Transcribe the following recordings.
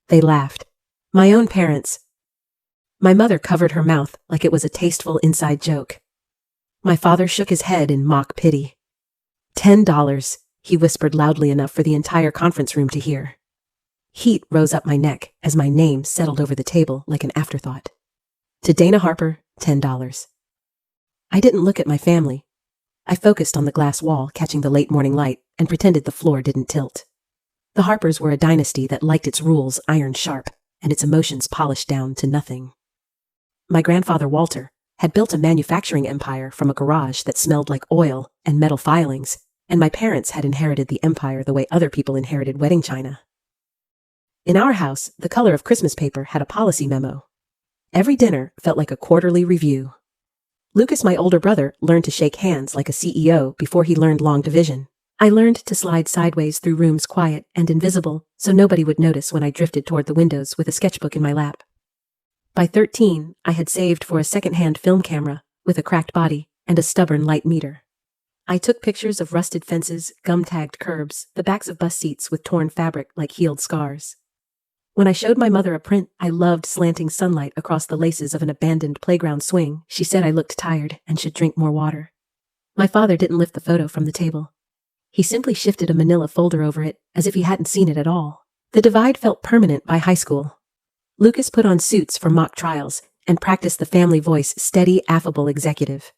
They laughed. My own parents. My mother covered her mouth like it was a tasteful inside joke. My father shook his head in mock pity. $10, he whispered loudly enough for the entire conference room to hear. Heat rose up my neck as my name settled over the table like an afterthought. To Dana Harper, $10. I didn't look at my family. I focused on the glass wall catching the late morning light and pretended the floor didn't tilt. The Harpers were a dynasty that liked its rules iron sharp and its emotions polished down to nothing. My grandfather Walter had built a manufacturing empire from a garage that smelled like oil and metal filings, and my parents had inherited the empire the way other people inherited wedding china. In our house, the color of Christmas paper had a policy memo. Every dinner felt like a quarterly review. Lucas, my older brother, learned to shake hands like a CEO before he learned long division. I learned to slide sideways through rooms quiet and invisible so nobody would notice when I drifted toward the windows with a sketchbook in my lap. By 13, I had saved for a second-hand film camera with a cracked body and a stubborn light meter. I took pictures of rusted fences, gum-tagged curbs, the backs of bus seats with torn fabric like healed scars. When I showed my mother a print, I loved slanting sunlight across the laces of an abandoned playground swing. She said I looked tired and should drink more water. My father didn't lift the photo from the table. He simply shifted a manila folder over it as if he hadn't seen it at all. The divide felt permanent by high school. Lucas put on suits for mock trials and practiced the family voice steady, affable executive.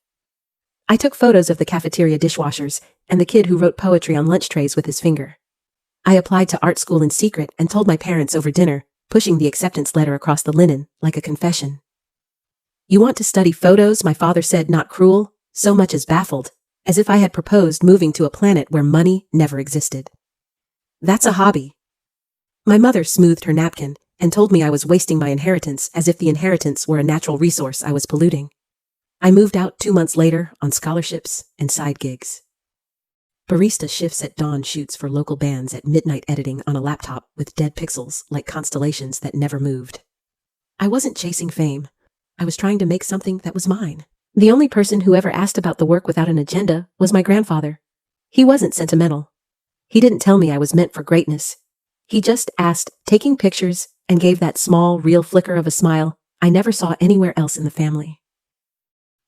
I took photos of the cafeteria dishwashers and the kid who wrote poetry on lunch trays with his finger. I applied to art school in secret and told my parents over dinner, pushing the acceptance letter across the linen like a confession. You want to study photos, my father said, not cruel, so much as baffled, as if I had proposed moving to a planet where money never existed. That's a hobby. My mother smoothed her napkin and told me I was wasting my inheritance as if the inheritance were a natural resource I was polluting. I moved out 2 months later on scholarships and side gigs. Barista shifts at dawn shoots for local bands at midnight editing on a laptop with dead pixels like constellations that never moved. I wasn't chasing fame. I was trying to make something that was mine. The only person who ever asked about the work without an agenda was my grandfather. He wasn't sentimental. He didn't tell me I was meant for greatness. He just asked, taking pictures, and gave that small, real flicker of a smile I never saw anywhere else in the family.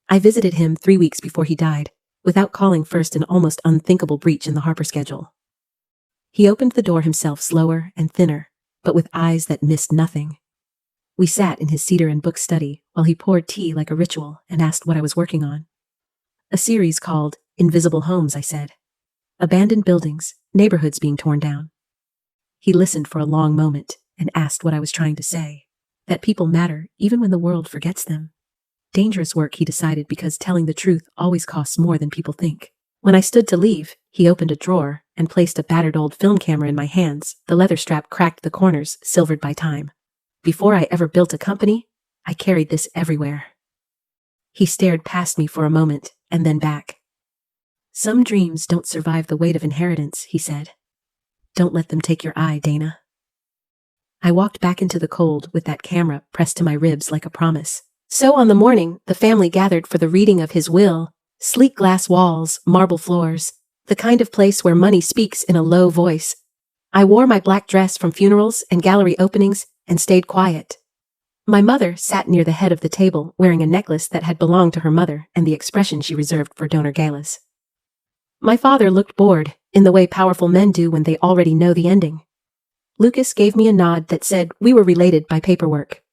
I visited him 3 weeks before he died, without calling first an almost unthinkable breach in the Harper schedule. He opened the door himself slower and thinner, but with eyes that missed nothing. We sat in his cedar and book study while he poured tea like a ritual and asked what I was working on. A series called Invisible Homes, I said. Abandoned buildings, neighborhoods being torn down. He listened for a long moment and asked what I was trying to say. That people matter even when the world forgets them. Dangerous work, he decided, because telling the truth always costs more than people think. When I stood to leave, he opened a drawer and placed a battered old film camera in my hands. The leather strap cracked the corners, silvered by time. Before I ever built a company, I carried this everywhere. He stared past me for a moment and then back. Some dreams don't survive the weight of inheritance, he said. Don't let them take your eye, Dana. I walked back into the cold with that camera pressed to my ribs like a promise. So on the morning, the family gathered for the reading of his will, sleek glass walls, marble floors, the kind of place where money speaks in a low voice. I wore my black dress from funerals and gallery openings and stayed quiet. My mother sat near the head of the table wearing a necklace that had belonged to her mother and the expression she reserved for donor galas. My father looked bored, in the way powerful men do when they already know the ending. Lucas gave me a nod that said we were related by paperwork.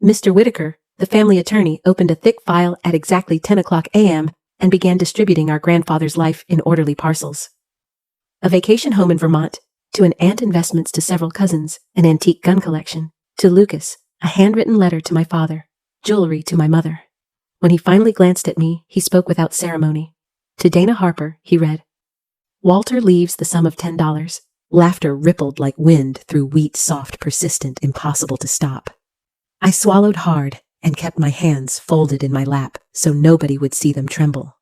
Mr. Whitaker, the family attorney, opened a thick file at exactly 10 o'clock a.m. and began distributing our grandfather's life in orderly parcels. A vacation home in Vermont, to an aunt, investments to several cousins, an antique gun collection, to Lucas, a handwritten letter to my father, jewelry to my mother. When he finally glanced at me, he spoke without ceremony. To Dana Harper, he read, Walter leaves the sum of $10. Laughter rippled like wind through wheat, soft, persistent, impossible to stop. I swallowed hard and kept my hands folded in my lap so nobody would see them tremble.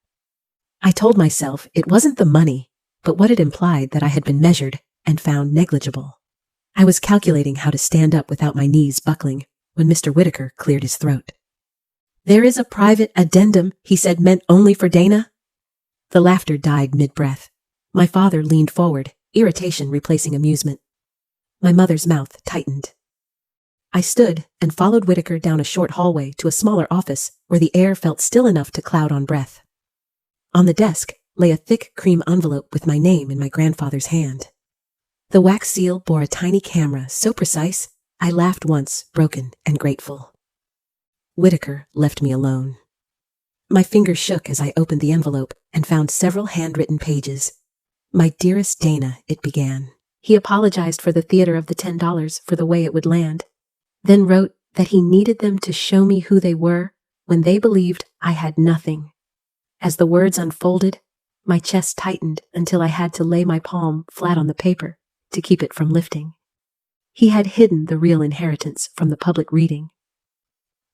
I told myself it wasn't the money, but what it implied that I had been measured and found negligible. I was calculating how to stand up without my knees buckling when Mr. Whitaker cleared his throat. There is a private addendum, he said, meant only for Dana. The laughter died mid-breath. My father leaned forward, irritation replacing amusement. My mother's mouth tightened. I stood and followed Whitaker down a short hallway to a smaller office where the air felt still enough to cloud on breath. On the desk lay a thick cream envelope with my name in my grandfather's hand. The wax seal bore a tiny camera so precise, I laughed once, broken and grateful. Whitaker left me alone. My fingers shook as I opened the envelope and found several handwritten pages. "My dearest Dana," it began. He apologized for the theater of the $10 for the way it would land, then wrote that he needed them to show me who they were when they believed I had nothing. As the words unfolded, my chest tightened until I had to lay my palm flat on the paper to keep it from lifting. He had hidden the real inheritance from the public reading.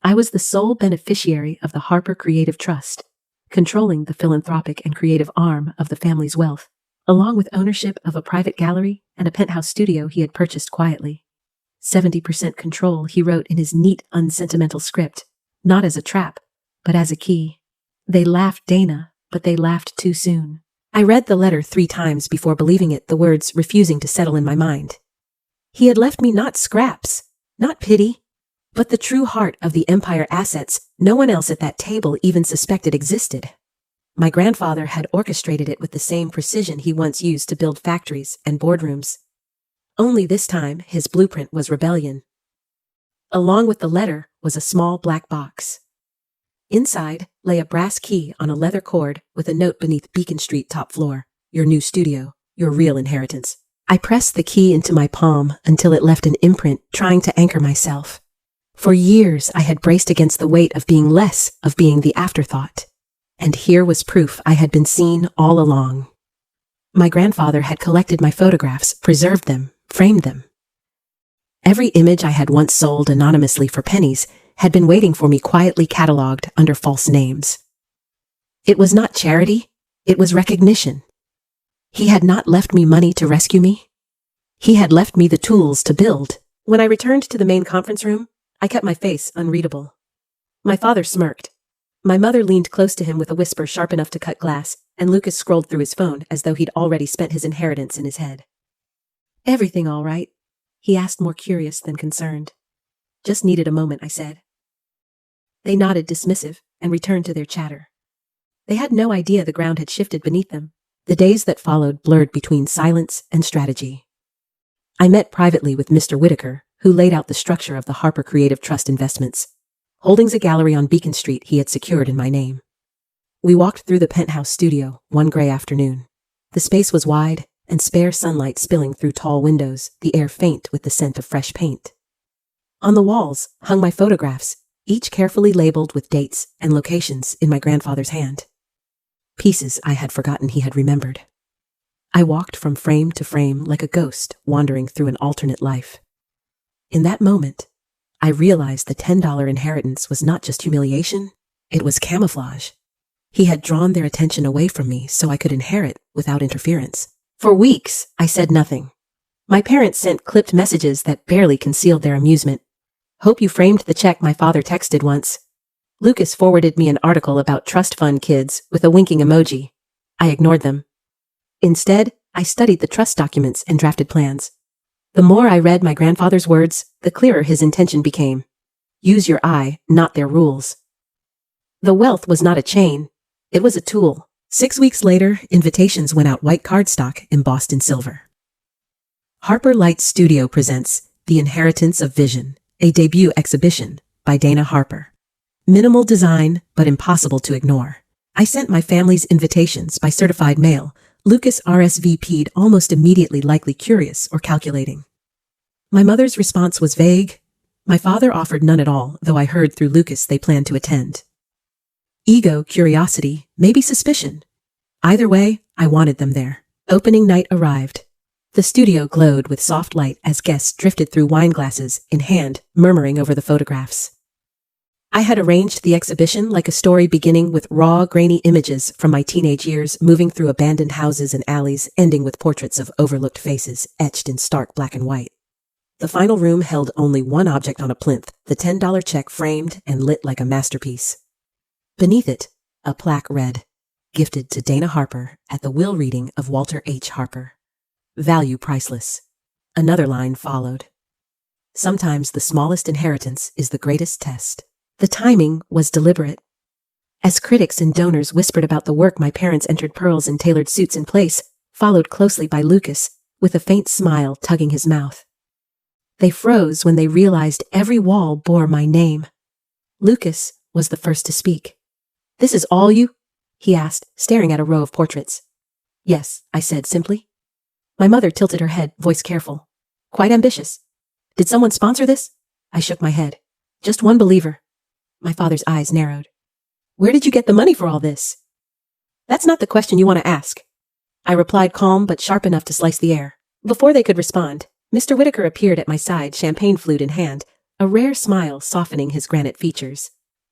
I was the sole beneficiary of the Harper Creative Trust, controlling the philanthropic and creative arm of the family's wealth, along with ownership of a private gallery and a penthouse studio he had purchased quietly. 70% control, he wrote in his neat, unsentimental script, not as a trap, but as a key. They laughed, Dana, but they laughed too soon. I read the letter 3 times before believing it, the words refusing to settle in my mind. He had left me not scraps, not pity, but the true heart of the empire assets no one else at that table even suspected existed. My grandfather had orchestrated it with the same precision he once used to build factories and boardrooms. Only this time his blueprint was rebellion. Along with the letter was a small black box. Inside lay a brass key on a leather cord with a note beneath Beacon Street, top floor. "Your new studio, your real inheritance." I pressed the key into my palm until it left an imprint, trying to anchor myself. For years I had braced against the weight of being less, of being the afterthought. And here was proof I had been seen all along. My grandfather had collected my photographs, preserved them, framed them. Every image I had once sold anonymously for pennies had been waiting for me quietly catalogued under false names. It was not charity, it was recognition. He had not left me money to rescue me. He had left me the tools to build. When I returned to the main conference room, I kept my face unreadable. My father smirked. My mother leaned close to him with a whisper sharp enough to cut glass, and Lucas scrolled through his phone as though he'd already spent his inheritance in his head. "Everything all right?" he asked, more curious than concerned. "Just needed a moment," I said. They nodded, dismissive, and returned to their chatter. They had no idea the ground had shifted beneath them. The days that followed blurred between silence and strategy. I met privately with Mr. Whitaker, who laid out the structure of the Harper Creative Trust investments, holding a gallery on Beacon Street he had secured in my name. We walked through the penthouse studio one gray afternoon. The space was wide, and spare sunlight spilling through tall windows, the air faint with the scent of fresh paint. On the walls hung my photographs, each carefully labeled with dates and locations in my grandfather's hand. Pieces I had forgotten he had remembered. I walked from frame to frame like a ghost wandering through an alternate life. In that moment, I realized the $10 inheritance was not just humiliation, it was camouflage. He had drawn their attention away from me so I could inherit without interference. For weeks, I said nothing. My parents sent clipped messages that barely concealed their amusement. "Hope you framed the check," my father texted once. Lucas forwarded me an article about trust fund kids with a winking emoji. I ignored them. Instead, I studied the trust documents and drafted plans. The more I read my grandfather's words, the clearer his intention became. Use your eye, not their rules. The wealth was not a chain. It was a tool. 6 weeks later, invitations went out, white cardstock embossed in silver. Harper Light Studio presents The Inheritance of Vision, a debut exhibition by Dana Harper. Minimal design, but impossible to ignore. I sent my family's invitations by certified mail. Lucas RSVP'd almost immediately, likely curious or calculating. My mother's response was vague. My father offered none at all, though I heard through Lucas they planned to attend. Ego, curiosity, maybe suspicion. Either way, I wanted them there. Opening night arrived. The studio glowed with soft light as guests drifted through wine glasses in hand, murmuring over the photographs. I had arranged the exhibition like a story, beginning with raw, grainy images from my teenage years, moving through abandoned houses and alleys, ending with portraits of overlooked faces etched in stark black and white. The final room held only one object on a plinth, the $10 check framed and lit like a masterpiece. Beneath it, a plaque read, "Gifted to Dana Harper at the will reading of Walter H. Harper. Value priceless." Another line followed. Sometimes the smallest inheritance is the greatest test. The timing was deliberate. As critics and donors whispered about the work, my parents entered pearls and tailored suits in place, followed closely by Lucas, with a faint smile tugging his mouth. They froze when they realized every wall bore my name. Lucas was the first to speak. "This is all you?" he asked, staring at a row of portraits. "Yes," I said simply. My mother tilted her head, voice careful. "Quite ambitious. Did someone sponsor this?" I shook my head. "Just one believer." My father's eyes narrowed. "Where did you get the money for all this?" "That's not the question you want to ask," I replied, calm but sharp enough to slice the air. Before they could respond, Mr. Whitaker appeared at my side, champagne flute in hand, a rare smile softening his granite features.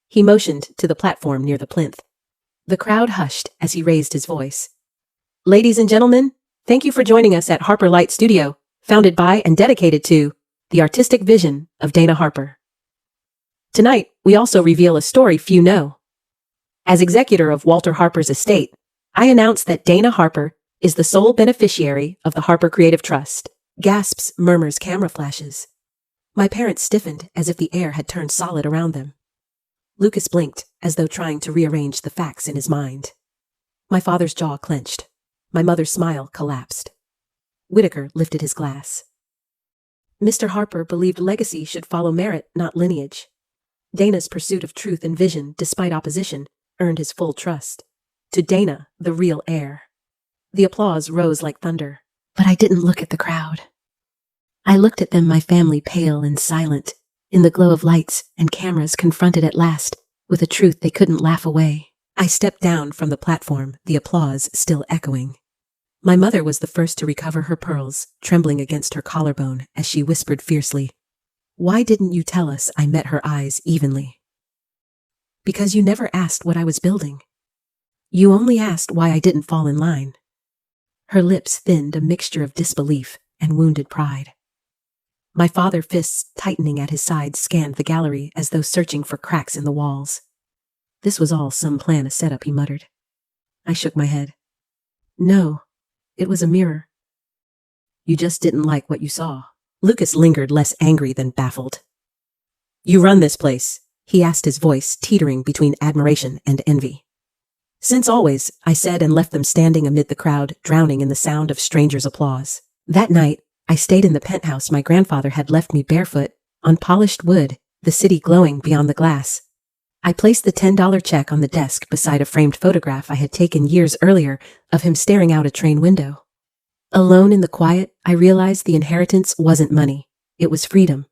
He motioned to the platform near the plinth. The crowd hushed as he raised his voice. "Ladies and gentlemen, thank you for joining us at Harper Light Studio, founded by and dedicated to the artistic vision of Dana Harper. Tonight, we also reveal a story few know. As executor of Walter Harper's estate, I announce that Dana Harper is the sole beneficiary of the Harper Creative Trust." Gasps, murmurs, camera flashes. My parents stiffened as if the air had turned solid around them. Lucas blinked, as though trying to rearrange the facts in his mind. My father's jaw clenched. My mother's smile collapsed. Whitaker lifted his glass. Mr. Harper believed legacy should follow merit, not lineage. Dana's pursuit of truth and vision, despite opposition, earned his full trust. To Dana, the real heir. The applause rose like thunder. But I didn't look at the crowd. I looked at them, my family pale and silent, in the glow of lights and cameras, confronted at last with a truth they couldn't laugh away. I stepped down from the platform, the applause still echoing. My mother was the first to recover her pearls, trembling against her collarbone as she whispered fiercely, "Why didn't you tell us?" I met her eyes evenly. "Because you never asked what I was building. You only asked why I didn't fall in line." Her lips thinned, a mixture of disbelief and wounded pride. My father, fists tightening at his sides, scanned the gallery as though searching for cracks in the walls. "This was all some plan, a setup," he muttered. I shook my head. "No, it was a mirror. You just didn't like what you saw." Lucas lingered, less angry than baffled. "You run this place?" he asked, his voice teetering between admiration and envy. "Since always," I said, and left them standing amid the crowd, drowning in the sound of strangers' applause. That night, I stayed in the penthouse my grandfather had left me, barefoot, on polished wood, the city glowing beyond the glass. I placed the $10 check on the desk beside a framed photograph I had taken years earlier of him staring out a train window. Alone in the quiet, I realized the inheritance wasn't money. It was freedom.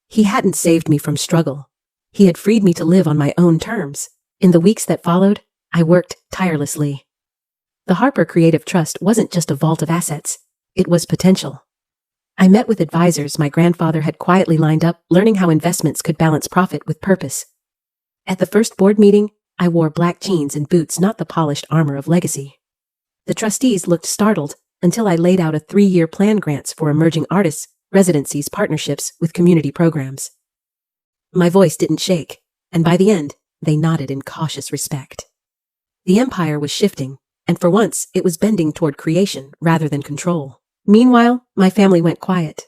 He hadn't saved me from struggle. He had freed me to live on my own terms. In the weeks that followed, I worked tirelessly. The Harper Creative Trust wasn't just a vault of assets. It was potential. I met with advisors my grandfather had quietly lined up, learning how investments could balance profit with purpose. At the first board meeting, I wore black jeans and boots, not the polished armor of legacy. The trustees looked startled until I laid out a 3-year plan: grants for emerging artists, residencies, partnerships with community programs. My voice didn't shake, and by the end, they nodded in cautious respect. The empire was shifting, and for once it was bending toward creation rather than control. Meanwhile, my family went quiet.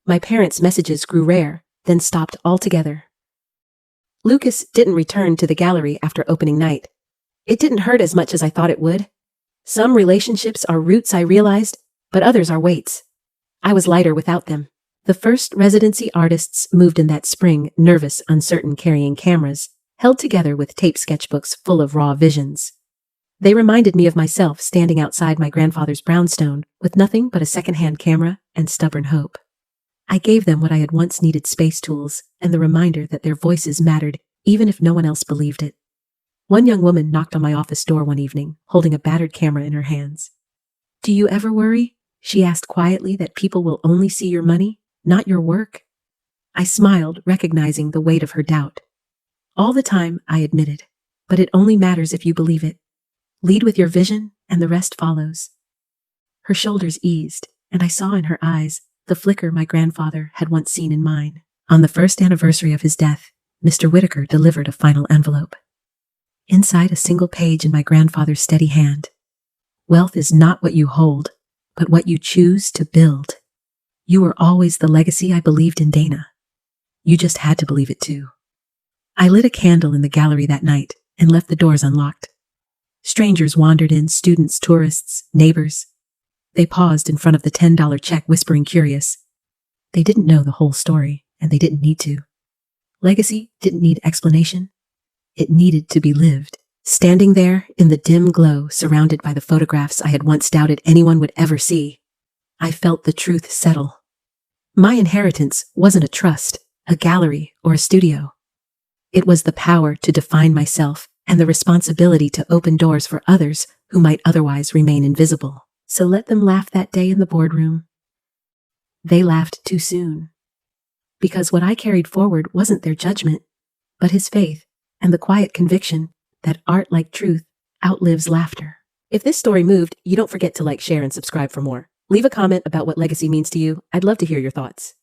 My parents' messages grew rare, then stopped altogether. Lucas didn't return to the gallery after opening night. It didn't hurt as much as I thought it would. Some relationships are roots, I realized, but others are weights. I was lighter without them. The first residency artists moved in that spring, nervous, uncertain, carrying cameras, held together with tape sketchbooks full of raw visions. They reminded me of myself standing outside my grandfather's brownstone with nothing but a second-hand camera and stubborn hope. I gave them what I had once needed: space tools and the reminder that their voices mattered, even if no one else believed it. One young woman knocked on my office door one evening, holding a battered camera in her hands. "Do you ever worry," she asked quietly, "that people will only see your money, not your work?" I smiled, recognizing the weight of her doubt. "All the time," I admitted, "but it only matters if you believe it. Lead with your vision, and the rest follows." Her shoulders eased, and I saw in her eyes the flicker my grandfather had once seen in mine. On the first anniversary of his death, Mr. Whitaker delivered a final envelope. Inside, a single page in my grandfather's steady hand. "Wealth is not what you hold, but what you choose to build. You were always the legacy I believed in, Dana. You just had to believe it too. I lit a candle in the gallery that night and left the doors unlocked. Strangers wandered in, students, tourists, neighbors. They paused in front of the $10 check, whispering curious. They didn't know the whole story, and they didn't need to. Legacy didn't need explanation. It needed to be lived. Standing there in the dim glow, surrounded by the photographs I had once doubted anyone would ever see, I felt the truth settle. My inheritance wasn't a trust, a gallery, or a studio. It was the power to define myself and the responsibility to open doors for others who might otherwise remain invisible. So let them laugh that day in the boardroom. They laughed too soon. Because what I carried forward wasn't their judgment, but his faith and the quiet conviction that art, like truth, outlives laughter. If this story moved, you don't forget to like, share, and subscribe for more. Leave a comment about what legacy means to you. I'd love to hear your thoughts.